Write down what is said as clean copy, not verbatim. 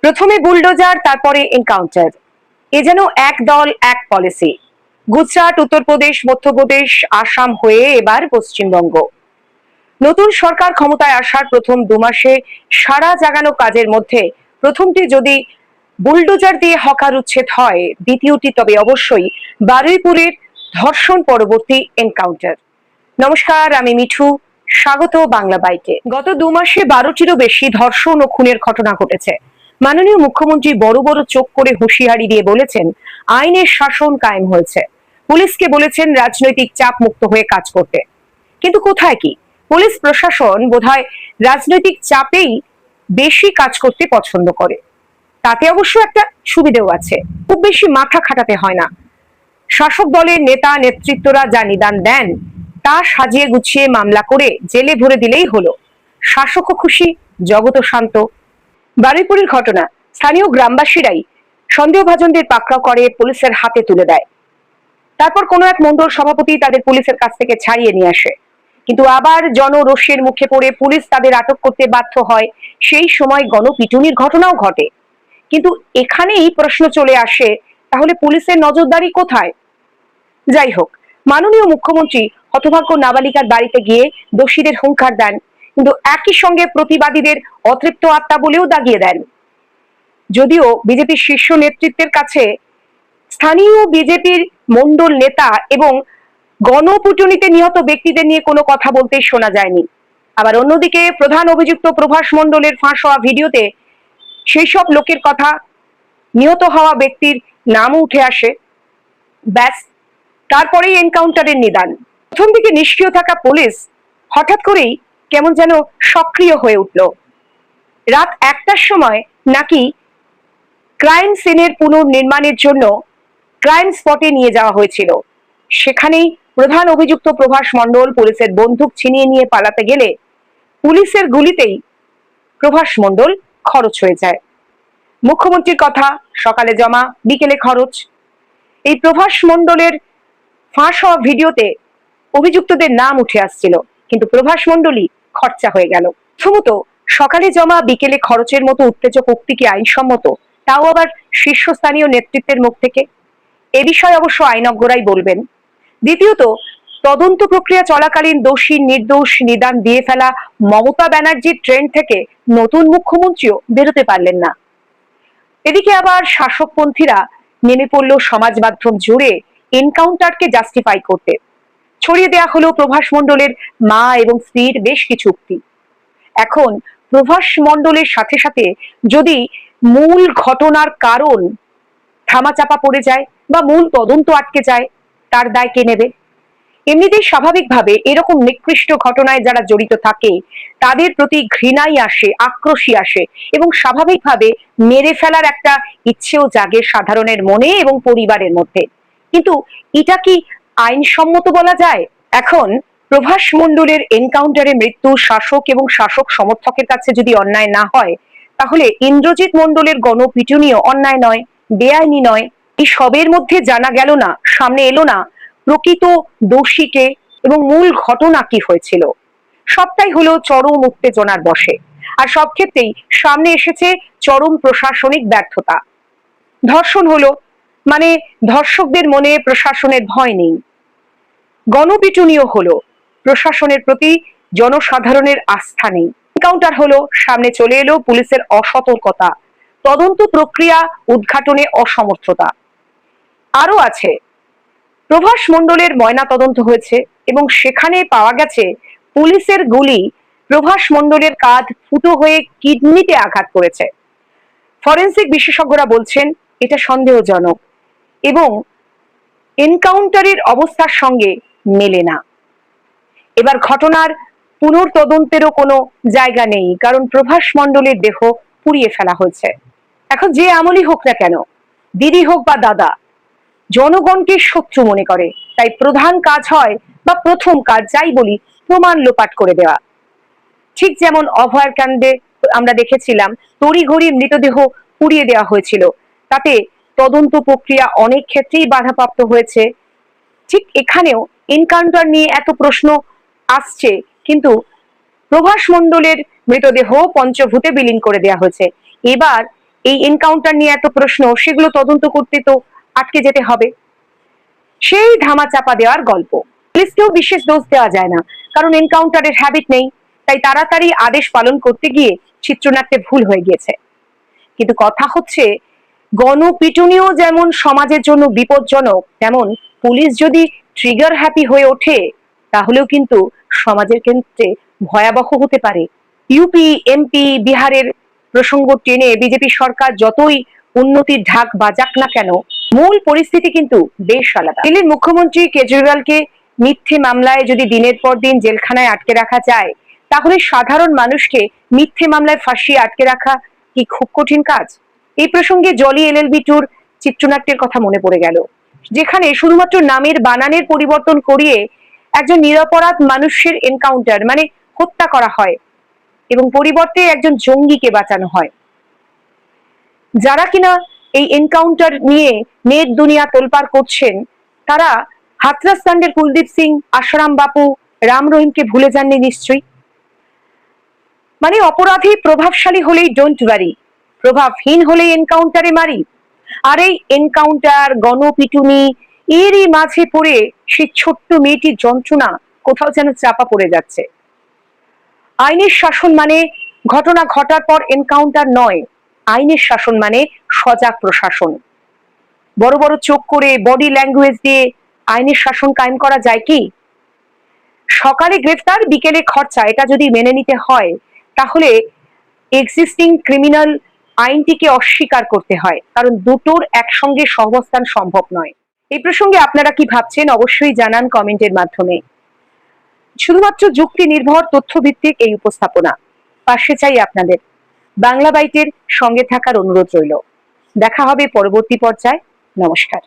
প্রথমে বুলডোজার, তারপরে এনকাউন্টার। এ যেন এক দল এক পলিসি। গুজরাট, উত্তরপ্রদেশ, মধ্যপ্রদেশ, আসাম হয়ে এবার পশ্চিমবঙ্গ। নতুন সরকার ক্ষমতায় আসার প্রথম 2 মাসে সারা জাগানো কাজের মধ্যে প্রথমটি যদি বুলডোজার দিয়ে হকার উচ্ছেদ হয়, দ্বিতীয়টি তবে অবশ্যই বারুইপুরের ধর্ষণ পরবর্তী এনকাউন্টার। নমস্কার, আমি মিঠু, স্বাগত বাংলা বাইকে। গত 2 মাসে 12টিরও বেশি ধর্ষণ ও খুনের ঘটনা ঘটেছে। মাননীয় মুখ্যমন্ত্রী বড় বড় চোখ করে হুঁশিয়ারি দিয়ে বলেছেন, আইনের শাসন কায়েম হয়েছে। পুলিশকে বলেছেন রাজনৈতিক চাপ মুক্ত হয়ে কাজ করতে। কিন্তু কোথায় কি? পুলিশ প্রশাসন বোধহয় রাজনৈতিক চাপেই বেশি কাজ করতে পছন্দ করে। তাতে অবশ্য একটা সুবিধেও আছে, খুব বেশি মাথা খাটাতে হয় না। শাসক দলের নেতা নেতৃত্বরা যা নিদান দেন তা সাজিয়ে গুছিয়ে মামলা করে জেলে ভরে দিলেই হলো। শাসকও খুশি, জগৎও শান্ত। বারুইপুরের ঘটনা, স্থানীয় গ্রামবাসীরাই সন্দেহভাজনদের পাকড়াও করে পুলিশের হাতে তুলে দেয়। তারপর কোনো এক মণ্ডল সভাপতি তাদের পুলিশের কাছ থেকে ছাড়িয়ে নিয়ে আসে। কিন্তু আবার জনরোষের মুখে পড়ে পুলিশ তাদের আটক করতে বাধ্য হয়। সেই সময় গণপিটুনির ঘটনাও ঘটে। কিন্তু এখানেই প্রশ্ন চলে আসে, তাহলে পুলিশের নজরদারি কোথায়? যাই হোক, মাননীয় মুখ্যমন্ত্রী হতভাগ্য নাবালিকার বাড়িতে গিয়ে দোষীদের হুঙ্কার দেন, কিন্তু একই সঙ্গে প্রতিবাদীদের অতৃপ্ত আত্মা বলেও দাগিয়ে দেন। যদিও বিজেপির শীর্ষ নেতৃত্বের কাছে স্থানীয় বিজেপির মণ্ডল নেতা এবং গণপিটুনিতে নিহত ব্যক্তিদের নিয়ে কোনো কথা বলতেই শোনা যায়নি। আবার অন্যদিকে প্রধান অভিযুক্ত প্রভাস মণ্ডলের ফাঁস হওয়া ভিডিওতে সেই সব লোকের কথা, নিহত হওয়া ব্যক্তির নামও উঠে আসে। ব্যাস, তারপরেই এনকাউন্টারের নিদান। প্রথম দিকে নিষ্ক্রিয় থাকা পুলিশ হঠাৎ করেই কেমন যেন সক্রিয় হয়ে উঠল। রাত 1টার সময় নাকি ক্রাইম সিনের পুনর্নির্মাণের জন্য ক্রাইম স্পটে নিয়ে যাওয়া হয়েছিল। সেখানেই প্রধান অভিযুক্ত প্রভাস মণ্ডল পুলিশের বন্দুক ছিনিয়ে নিয়ে পালাতে গেলে পুলিশের গুলিতেই প্রভাস মণ্ডল খরচ হয়ে যায়। মুখ্যমন্ত্রীর কথা, সকালে জমা বিকেলে খরচ। এই প্রভাস মণ্ডলের ফাঁস হওয়া ভিডিওতে অভিযুক্তদের নাম উঠে আসছিল, কিন্তু প্রভাস মণ্ডলই খরচা হয়ে গেল। প্রথমত, সকালে জমা বিকেলে খরচের মতো উত্তেজক উক্তি কি আইনসম্মত? তাও আবার শীর্ষস্থানীয় নেতৃত্বের মুখ থেকে। এ বিষয়ে অবশ্য আইনজ্ঞরাই বলবেন। দ্বিতীয়ত, তদন্ত প্রক্রিয়া চলাকালীন দোষী নির্দোষ নিদান দিয়ে ফেলা মমতা ব্যানার্জির ট্রেন্ড থেকে নতুন মুখ্যমন্ত্রীও বেরোতে পারলেন না। এদিকে আবার শাসকপন্থীরা নেমে পড়ল সমাজ মাধ্যম জুড়ে এনকাউন্টারকে জাস্টিফাই করতে। ছড়িয়ে দেয়া হলো প্রভাস মণ্ডলের মা এবং স্ত্রীর বেশ কিছু উক্তি। এখন প্রভাস মণ্ডলের সাথে সাথে যদি মূল ঘটনার কারণ থামাচাপা পড়ে যায় বা মূল তদন্ত আটকে যায়, তার দায় কে নেবে? এমনিতেই স্বাভাবিকভাবে এরকম নিকৃষ্ট ঘটনায় যারা জড়িত থাকে তাদের প্রতি ঘৃণাই আসে, আক্রোশই আসে এবং স্বাভাবিকভাবে মেরে ফেলার একটা ইচ্ছেও জাগে সাধারণের মনে এবং পরিবারের মধ্যে। কিন্তু এটা কি আইনসম্মত বলা যায়? এখন প্রভাস মণ্ডলের এনকাউন্টারে মৃত্যু শাসক এবং শাসক সমর্থকের কাছে যদি অন্যায় না হয়, তাহলে ইন্দ্রজিৎ মণ্ডলের গণপিটুনিও অন্যায় নয়, বেআইনি নয়। এই সবের মধ্যে জানা গেল না, সামনে এলো না প্রকৃত দোষীকে এবং মূল ঘটনা কি হয়েছিল। সবটাই হলো চরম উত্তেজনার বশে। আর সব ক্ষেত্রেই সামনে এসেছে চরম প্রশাসনিক ব্যর্থতা। ধর্ষণ হলো মানে ধর্ষকদের মনে প্রশাসনের ভয় নেই। গণপিটুনিও হলো, প্রশাসনের প্রতি জনসাধারণের আস্থা নেই। এনকাউন্টার হলো, সামনে চলে এলো পুলিশের অসতর্কতা, তদন্ত প্রক্রিয়া উদ্ঘাটনে অসমর্থতা। আরো আছে, প্রভাস মণ্ডলের ময়না তদন্ত হয়েছে এবং সেখানে পাওয়া গেছে পুলিশের গুলি প্রভাস মণ্ডলের কাঁধ ফুটো হয়ে কিডনিতে আঘাত করেছে। ফরেনসিক বিশেষজ্ঞরা বলছেন এটা সন্দেহজনক এবং এনকাউন্টারের অবস্থার সঙ্গে মেলে না। এবার ঘটনার পুনর্তদন্তেরও কোনো জায়গা নেই, কারণ প্রভাস মণ্ডলের দেহ পুড়িয়ে ফেলা হয়েছে। এখন যে আমলই হোক না কেন, দিদি হোক বা দাদা, জনগণকে শত্রু মনে করে। তাই প্রধান কাজ হয় বা প্রথম কাজ যাই বলি, প্রমাণ লোপাট করে দেওয়া। ঠিক যেমন অভয়ার কাণ্ডে আমরা দেখেছিলাম তড়িঘড়ি মৃতদেহ পুড়িয়ে দেওয়া হয়েছিল, তাতে তদন্ত প্রক্রিয়া অনেক ক্ষেত্রেই বাধাপ্রাপ্ত হয়েছে। ঠিক এখানেও এনকাউন্টার নিয়ে এত প্রশ্ন আসছে, কিন্তু প্রভাস মণ্ডলের মৃতদেহ পঞ্চভূতে বিলীন করে দেওয়া হয়েছে। এবার এই এনকাউন্টার নিয়ে এত প্রশ্ন, সেগুলো তদন্ত করতে তো আটকে যেতে হবে। সেই ধামা চাপা দেওয়ার গল্প। পুলিশকেও বিশেষ দোষ দেওয়া যায় না, কারণ এনকাউন্টারের হ্যাবিট নেই, তাই তাড়াতাড়ি আদেশ পালন করতে গিয়ে চিত্রনাট্যে ভুল হয়ে গিয়েছে। কিন্তু কথা হচ্ছে, গণপিটুনিও যেমন সমাজের জন্য বিপজ্জনক, তেমন পুলিশ যদি ট্রিগার হ্যাপি হয়ে ওঠে তাহলেও কিন্তু সমাজের ক্ষেত্রে ভয়াবহ হতে পারে। ইউপি, এমপি, বিহারের প্রসঙ্গ টেনে বিজেপি সরকার যতই উন্নতির ঢাক বাজাক না কেন, মূল পরিস্থিতি কিন্তু বেশ আলাদা। দিল্লির মুখ্যমন্ত্রী কেজরিওয়ালকে মিথ্যে মামলায় যদি দিনের পর দিন জেলখানায় আটকে রাখা যায়, তাহলে সাধারণ মানুষকে মিথ্যে মামলায় ফাঁসিয়ে আটকে রাখা কি খুব কঠিন কাজ? এই প্রসঙ্গে জলি এলএলবি টুর চিত্রনাট্যের কথা মনে পড়ে গেল, যেখানে শুধুমাত্র নামের বানানের পরিবর্তন করিয়ে একজন নিরপরাধ মানুষের এনকাউন্টার মানে হত্যা করা হয় এবং পরিবর্তে একজন জঙ্গিকে বাঁচানো হয়। যারা কিনা এই এনকাউন্টার নিয়ে নেট দুনিয়া তোলপাড় করছেন, তারা হাথরাস কাণ্ডের কুলদীপ সিং, আশারাম বাপু, রাম রহিমকে ভুলে যাননি নিশ্চয়ই। মানে অপরাধী প্রভাবশালী হলেই ডোন্ট ওয়ারি, প্রভাবহীন হলেই এনকাউন্টারে মারি। আর এই এনকাউন্টার, গণপিটুনি, এরই মাঝে পড়ে সেই ছোট্ট মেয়েটির যন্ত্রণা কোথাও যেন চাপা পড়ে যাচ্ছে। আইনের শাসন মানে ঘটনা ঘটার পর এনকাউন্টার নয়, আইনের শাসন মানে সজাগ প্রশাসন। বড় বড় চোখ করে, বডি ল্যাঙ্গুয়েজ দিয়ে আইনের শাসন কায়েম করা যায় কি? সকালে গ্রেফতার, বিকেলে খরচা, এটা যদি মেনে নিতে হয়, তাহলে এক্সিস্টিং ক্রিমিনাল আইনটিকে অস্বীকার করতে হয়, কারণ দুটোর একসঙ্গে সহাবস্থান সম্ভব নয়। এই প্রসঙ্গে আপনারা কি ভাবছেন অবশ্যই জানান কমেন্টের মাধ্যমে। শুধুমাত্র যুক্তি নির্ভর তথ্যভিত্তিক এই উপস্থাপনা। পাশে চাই আপনাদের। বাংলা বাইটের সঙ্গে থাকার অনুরোধ রইল। দেখা হবে পরবর্তী পর্যায়ে। নমস্কার।